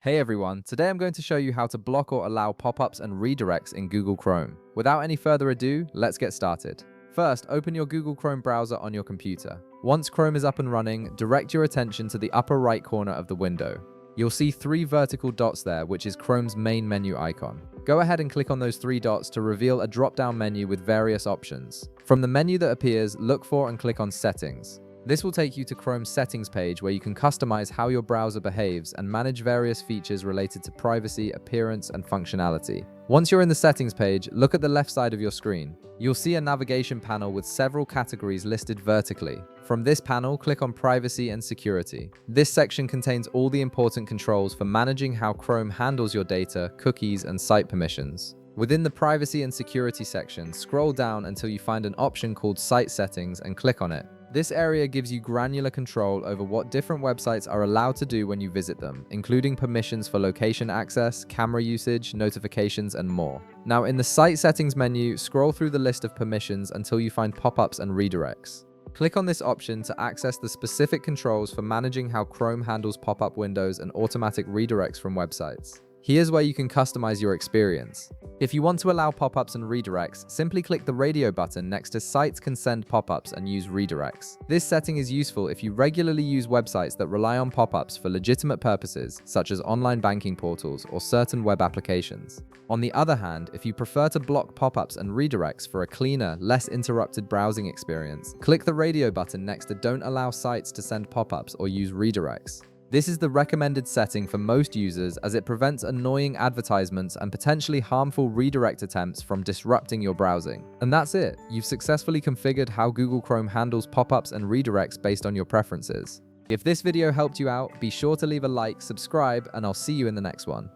Hey everyone, today I'm going to show you how to block or allow pop-ups and redirects in Google Chrome. Without any further ado, let's get started. First, open your Google Chrome browser on your computer. Once Chrome is up and running, direct your attention to the upper right corner of the window. You'll see three vertical dots there, which is Chrome's main menu icon. Go ahead and click on those three dots to reveal a drop-down menu with various options. From the menu that appears, look for and click on Settings. This will take you to Chrome's settings page where you can customize how your browser behaves and manage various features related to privacy, appearance, and functionality. Once you're in the settings page, look at the left side of your screen. You'll see a navigation panel with several categories listed vertically. From this panel, click on Privacy and Security. This section contains all the important controls for managing how Chrome handles your data, cookies, and site permissions. Within the Privacy and Security section, scroll down until you find an option called Site Settings and click on it. This area gives you granular control over what different websites are allowed to do when you visit them, including permissions for location access, camera usage, notifications, and more. Now, in the Site Settings menu, scroll through the list of permissions until you find pop-ups and redirects. Click on this option to access the specific controls for managing how Chrome handles pop-up windows and automatic redirects from websites. Here's where you can customize your experience. If you want to allow pop-ups and redirects, simply click the radio button next to Sites Can Send Pop-ups and use redirects. This setting is useful if you regularly use websites that rely on pop-ups for legitimate purposes, such as online banking portals or certain web applications. On the other hand, if you prefer to block pop-ups and redirects for a cleaner, less interrupted browsing experience, click the radio button next to Don't Allow Sites to Send Pop-ups or use redirects. This is the recommended setting for most users as it prevents annoying advertisements and potentially harmful redirect attempts from disrupting your browsing. And that's it. You've successfully configured how Google Chrome handles pop-ups and redirects based on your preferences. If this video helped you out, be sure to leave a like, subscribe, and I'll see you in the next one.